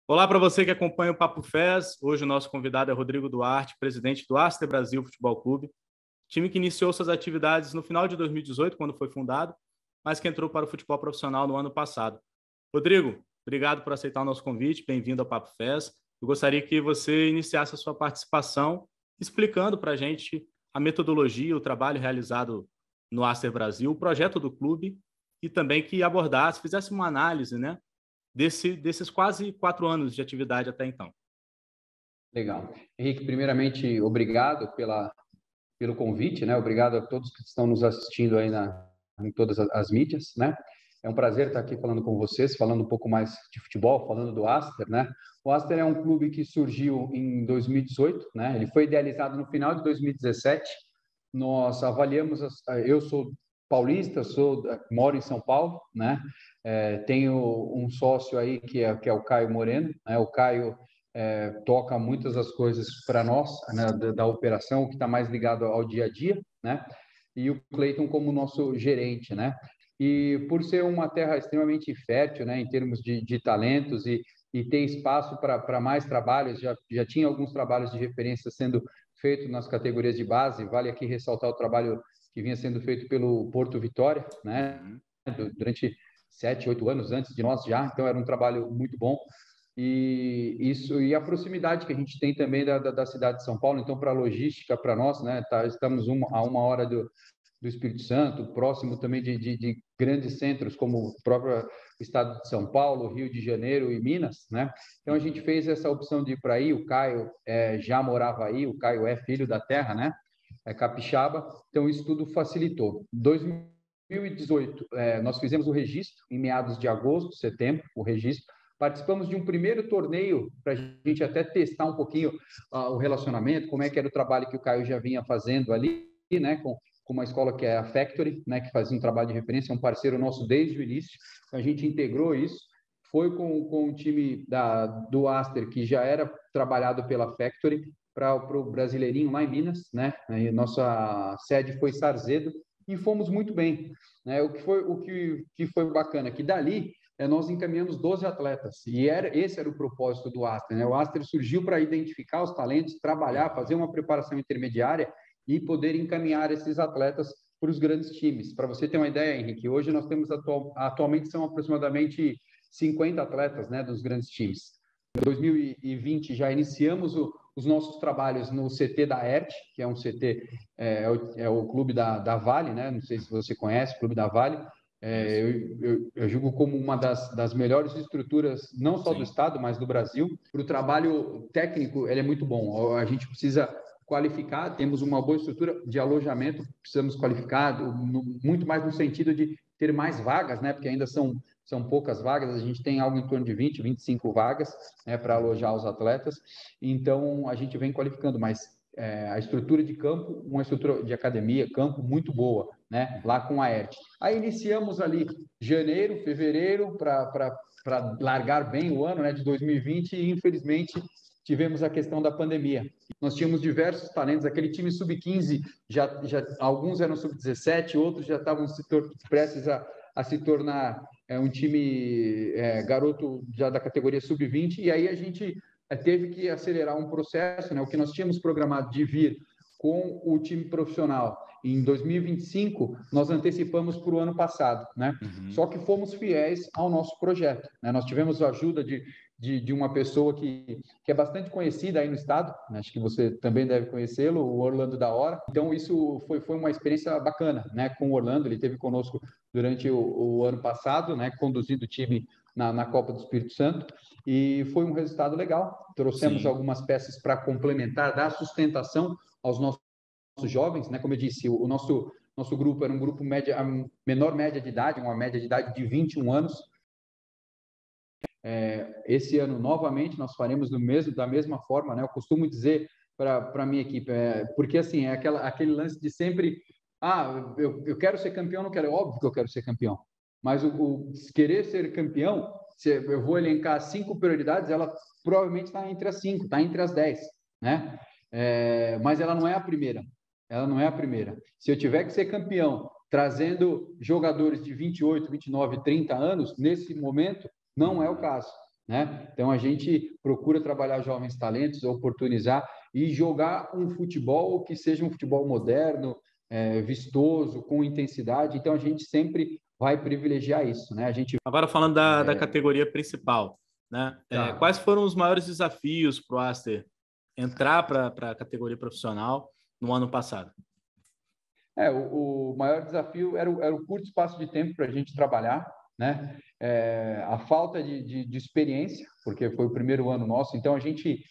Olá para você que acompanha o Papo Fés. Hoje o nosso convidado é Rodrigo Duarte, presidente do Aster Brasil Futebol Clube, time que iniciou suas atividades no final de 2018, quando foi fundado, mas que entrou para o futebol profissional no ano passado. Rodrigo, obrigado por aceitar o nosso convite, bem-vindo ao Papo Fés. Eu gostaria que você iniciasse a sua participação explicando para a gente a metodologia, o trabalho realizado no Aster Brasil, o projeto do clube, e também que abordasse, fizesse uma análise, né, desses quase 4 anos de atividade até então. Legal. Henrique, primeiramente, obrigado pelo convite, né? Obrigado a todos que estão nos assistindo aí em todas as mídias, né? É um prazer estar aqui falando com vocês, falando um pouco mais de futebol, falando do Aster, né? O Aster é um clube que surgiu em 2018, né? Ele foi idealizado no final de 2017. Nós avaliamos, eu sou paulista, moro em São Paulo, né? Tenho um sócio aí que é o Caio Moreno, né? O Caio toca muitas das coisas para nós, né? Da operação, que está mais ligado ao dia a dia, né? E o Cleiton como nosso gerente, né? E por ser uma terra extremamente fértil, né? Em termos de talentos e ter espaço para mais trabalhos, já tinha alguns trabalhos de referência sendo feito nas categorias de base. Vale aqui ressaltar o trabalho que vinha sendo feito pelo Porto Vitória, né? Durante 7, 8 anos antes de nós já. Então era um trabalho muito bom. E a proximidade que a gente tem também da cidade de São Paulo. Então, para a logística, para nós, né? Estamos a uma hora do Espírito Santo, próximo também de grandes centros como o próprio estado de São Paulo, Rio de Janeiro e Minas, né? Então a gente fez essa opção de ir para aí. O Caio já morava aí, o Caio é filho da terra, né? É capixaba, então isso tudo facilitou. 2018, nós fizemos o registro em meados de agosto, setembro, o registro. Participamos de um primeiro torneio para a gente até testar um pouquinho o relacionamento, como é que era o trabalho que o Caio já vinha fazendo ali, né? Com uma escola que é a Factory, né, que fazia um trabalho de referência, é um parceiro nosso desde o início. A gente integrou isso, foi com o time do Aster, que já era trabalhado pela Factory, para o Brasileirinho lá em Minas, né? E nossa sede foi Sarzedo e fomos muito bem, né? O que foi bacana, que dali nós encaminhamos 12 atletas, e esse era o propósito do Aster, né? O Aster surgiu para identificar os talentos, trabalhar, fazer uma preparação intermediária e poder encaminhar esses atletas para os grandes times. Para você ter uma ideia, Henrique, hoje nós temos atualmente são aproximadamente 50 atletas, né, dos grandes times. Em 2020 já iniciamos os nossos trabalhos no CT da ERT, que é um CT, é o clube da Vale, né? Não sei se você conhece, o clube da Vale. Eu julgo como uma das melhores estruturas, não só do estado, mas do Brasil. Para o trabalho técnico, ele é muito bom. A gente precisa qualificar, temos uma boa estrutura de alojamento, precisamos qualificar, muito mais no sentido de ter mais vagas, né? Porque ainda são poucas vagas, a gente tem algo em torno de 20, 25 vagas, né, para alojar os atletas. Então a gente vem qualificando, mas a estrutura de campo, uma estrutura de academia, campo muito boa, né, lá com a ERT. Aí iniciamos ali janeiro, fevereiro, para largar bem o ano, né, de 2020, e infelizmente tivemos a questão da pandemia. Nós tínhamos diversos talentos, aquele time sub-15, já alguns eram sub-17, outros já estavam prestes a se tornar um time garoto já da categoria sub-20, e aí a gente teve que acelerar um processo, né? O que nós tínhamos programado de vir com o time profissional em 2025, nós antecipamos para o ano passado, né? Só que fomos fiéis ao nosso projeto, né? Nós tivemos a ajuda de uma pessoa que é bastante conhecida aí no estado, né? Acho que você também deve conhecê-lo, o Orlando da Hora. Então isso foi uma experiência bacana, né? Com o Orlando, ele esteve conosco durante o ano passado, né? Conduzindo o time na Copa do Espírito Santo, e foi um resultado legal. Trouxemos algumas peças para complementar, dar sustentação aos nossos jovens, né? Como eu disse, o nosso grupo era um grupo menor média de idade, uma média de idade de 21 anos. Esse ano, novamente, nós faremos da mesma forma, né? Eu costumo dizer para a minha equipe, porque assim, aquele lance de sempre, eu quero ser campeão, não quero, é óbvio que eu quero ser campeão, mas o querer ser campeão, eu vou elencar 5 prioridades, ela provavelmente está entre as 5, está entre as 10, né? Mas ela não é a primeira. Ela não é a primeira. Se eu tiver que ser campeão trazendo jogadores de 28, 29, 30 anos, nesse momento, não é o caso, né? Então, a gente procura trabalhar jovens talentos, oportunizar e jogar um futebol que seja um futebol moderno, vistoso, com intensidade. Então, a gente sempre vai privilegiar isso, né? Agora, falando da categoria principal, né? Tá. Quais foram os maiores desafios para o Aster entrar para a categoria profissional no ano passado? O maior desafio era o curto espaço de tempo para a gente trabalhar, né? A falta de experiência, porque foi o primeiro ano nosso, então a gente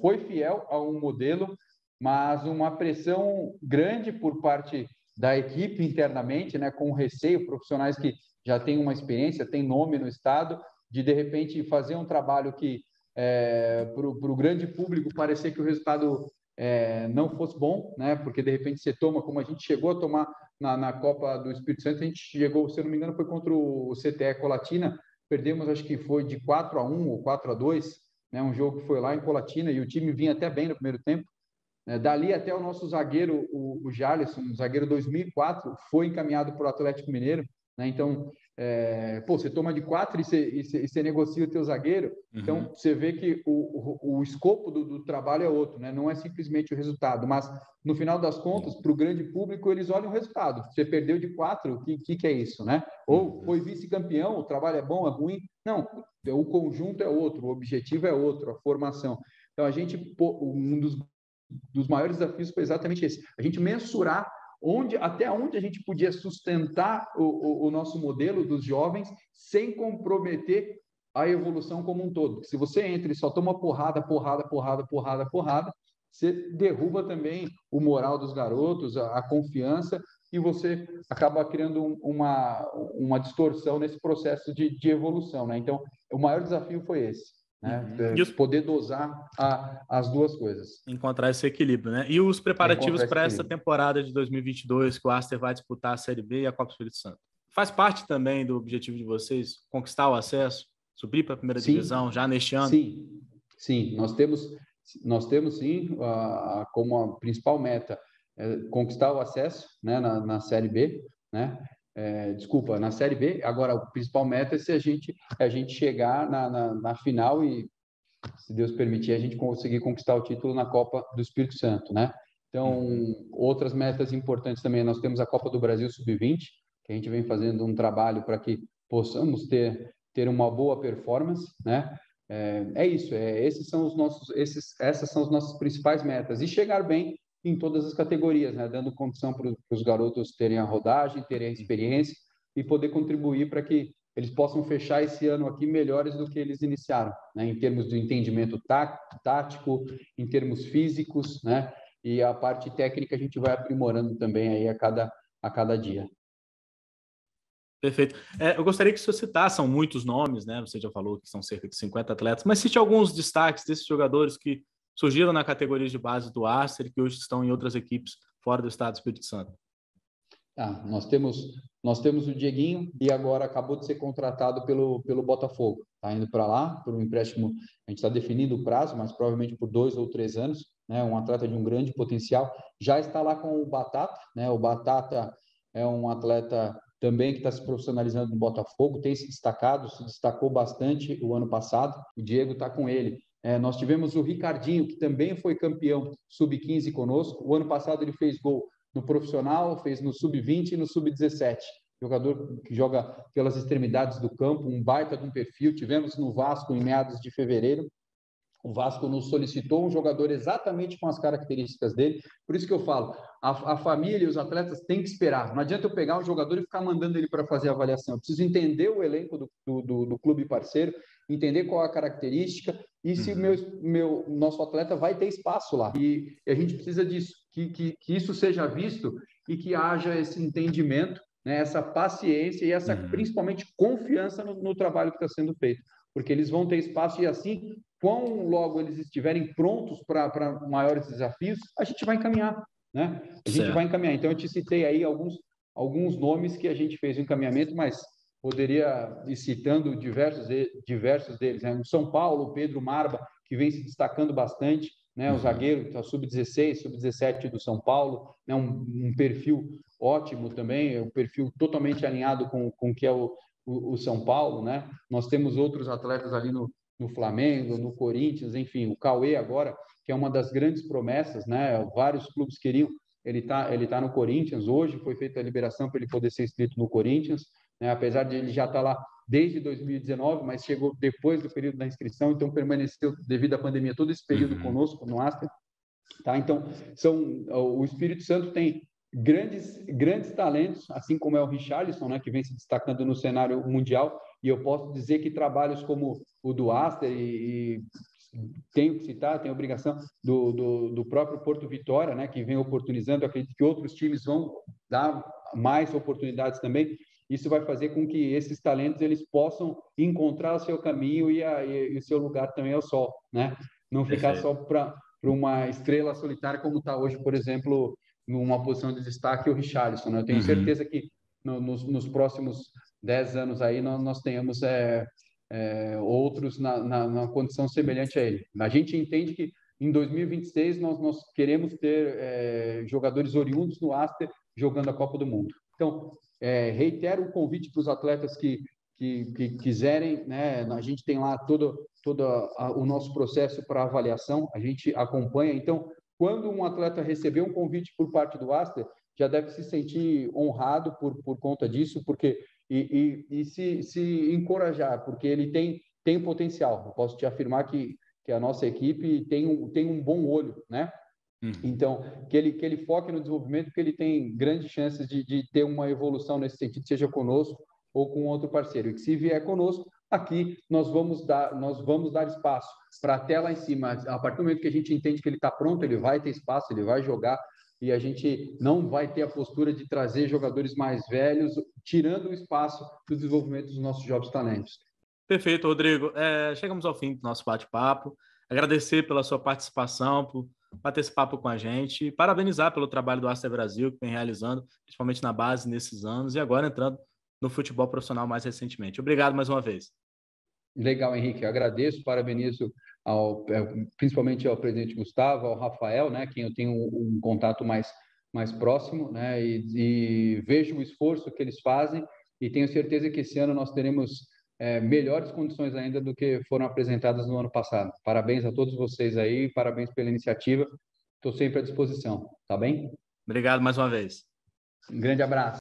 foi fiel a um modelo, mas uma pressão grande por parte da equipe internamente, né? Com receio, profissionais que já têm uma experiência, têm nome no estado, de repente fazer um trabalho que para o grande público parecer que o resultado não fosse bom, né? Porque de repente você toma, como a gente chegou a tomar na Copa do Espírito Santo, a gente chegou, se eu não me engano, foi contra o CTE Colatina, perdemos, acho que foi de 4-1 ou 4-2, né? Um jogo que foi lá em Colatina e o time vinha até bem no primeiro tempo. Dali até o nosso zagueiro, o Jalisson, o zagueiro 2004, foi encaminhado para o Atlético Mineiro, né? Então, você toma de 4 e você negocia o teu zagueiro, então você vê que o escopo do trabalho é outro, né? Não é simplesmente o resultado, mas no final das contas, para o grande público, eles olham o resultado. Você perdeu de 4, o que é isso, né? Ou foi vice-campeão, o trabalho é bom, é ruim? Não, o conjunto é outro, o objetivo é outro, a formação. Então, um dos maiores desafios foi exatamente esse, a gente mensurar até onde a gente podia sustentar o nosso modelo dos jovens sem comprometer a evolução como um todo. Se você entra e só toma porrada, você derruba também o moral dos garotos, a confiança, e você acaba criando uma distorção nesse processo de evolução, né? Então, o maior desafio foi esse, né? Poder dosar as duas coisas. Encontrar esse equilíbrio, né? E os preparativos para essa temporada de 2022, que o Aster vai disputar a Série B e a Copa Espírito Santo. Faz parte também do objetivo de vocês conquistar o acesso, subir para a primeira divisão já neste ano? Sim. Nós temos sim, como a principal meta, conquistar o acesso, né, na Série B, né? Na Série B. Agora, a principal meta é se a gente chegar na final e, se Deus permitir, a gente conseguir conquistar o título na Copa do Espírito Santo, né? Então, outras metas importantes também, nós temos a Copa do Brasil Sub-20, que a gente vem fazendo um trabalho para que possamos ter uma boa performance, né? Essas são as nossas principais metas, e chegar bem em todas as categorias, né? Dando condição para os garotos terem a rodagem, terem a experiência e poder contribuir para que eles possam fechar esse ano aqui melhores do que eles iniciaram, né? Em termos de entendimento tático, em termos físicos, né? E a parte técnica a gente vai aprimorando também aí a cada dia. Perfeito. Eu gostaria que o senhor citasse, são muitos nomes, né? Você já falou que são cerca de 50 atletas, mas cite alguns destaques desses jogadores que surgiram na categoria de base do Aster e que hoje estão em outras equipes fora do estado do Espírito Santo. Nós temos o Dieguinho, e agora acabou de ser contratado pelo Botafogo. Está indo para lá por um empréstimo, a gente está definindo o prazo, mas provavelmente por 2 ou 3 anos, né? Um atleta de um grande potencial. Já está lá com o Batata, né? O Batata é um atleta também que está se profissionalizando no Botafogo, tem se destacou bastante o ano passado. O Diego está com ele. Nós tivemos o Ricardinho, que também foi campeão sub-15 conosco. O ano passado ele fez gol no profissional, fez no sub-20 e no sub-17. Jogador que joga pelas extremidades do campo, um baita de um perfil. Tivemos no Vasco em meados de fevereiro. O Vasco nos solicitou um jogador exatamente com as características dele. Por isso que eu falo, a família e os atletas têm que esperar. Não adianta eu pegar um jogador e ficar mandando ele para fazer a avaliação. Eu preciso entender o elenco do clube parceiro, entender qual a característica e se nosso atleta vai ter espaço lá. E a gente precisa disso, que isso seja visto e que haja esse entendimento, né, essa paciência e essa principalmente confiança no trabalho que está sendo feito. Porque eles vão ter espaço e assim, quão logo eles estiverem prontos para maiores desafios, a gente vai encaminhar, né? Gente vai encaminhar. Então, eu te citei aí alguns nomes que a gente fez o encaminhamento, mas poderia ir citando diversos deles, né? No São Paulo, o Pedro Marba, que vem se destacando bastante, né? O zagueiro, a sub-16, sub-17 do São Paulo, né? Um perfil ótimo também, um perfil totalmente alinhado com o que é o São Paulo, né? Nós temos outros atletas ali no Flamengo, no Corinthians, enfim, o Cauê agora, que é uma das grandes promessas, né? Vários clubes queriam, ele tá no Corinthians, hoje foi feita a liberação para ele poder ser inscrito no Corinthians, né? Apesar de ele já estar lá desde 2019, mas chegou depois do período da inscrição, então permaneceu, devido à pandemia, todo esse período conosco no Aster, tá? Então, o Espírito Santo tem grandes talentos, assim como é o Richarlison, né, que vem se destacando no cenário mundial, e eu posso dizer que trabalhos como o do Aster, e tenho que citar, tenho a obrigação do próprio Porto Vitória, né, que vem oportunizando, acredito que outros times vão dar mais oportunidades também. Isso vai fazer com que esses talentos eles possam encontrar o seu caminho e o seu lugar também ao sol, né? Não ficar só para uma estrela solitária como está hoje, por exemplo, numa posição de destaque o Richarlison, né? Eu tenho certeza que nos próximos 10 anos aí nós tenhamos outros na condição semelhante a ele. A gente entende que em 2026 nós queremos ter jogadores oriundos no Aster jogando a Copa do Mundo. Então, reitero o convite para os atletas que quiserem, né? A gente tem lá todo o nosso processo para avaliação, a gente acompanha. Então, quando um atleta receber um convite por parte do Aster, já deve se sentir honrado por conta disso, porque e se encorajar, porque ele tem potencial. Eu posso te afirmar que a nossa equipe tem um bom olho, né? Então, que ele foque no desenvolvimento, porque ele tem grandes chances de ter uma evolução nesse sentido, seja conosco ou com outro parceiro. E que se vier conosco, aqui nós vamos dar espaço para até lá em cima. A partir do momento que a gente entende que ele está pronto, ele vai ter espaço, ele vai jogar, e a gente não vai ter a postura de trazer jogadores mais velhos, tirando o espaço do desenvolvimento dos nossos jovens talentos. Perfeito, Rodrigo. Chegamos ao fim do nosso bate-papo. Agradecer pela sua participação, por bater esse papo com a gente e parabenizar pelo trabalho do Aster Brasil, que vem realizando, principalmente na base nesses anos, e agora entrando no futebol profissional mais recentemente. Obrigado mais uma vez. Legal, Henrique. Eu agradeço, parabenizo principalmente ao presidente Gustavo, ao Rafael, né, quem eu tenho um contato mais próximo, né, e vejo o esforço que eles fazem e tenho certeza que esse ano nós teremos melhores condições ainda do que foram apresentadas no ano passado. Parabéns a todos vocês aí, parabéns pela iniciativa. Estou sempre à disposição, tá bem? Obrigado mais uma vez. Um grande abraço.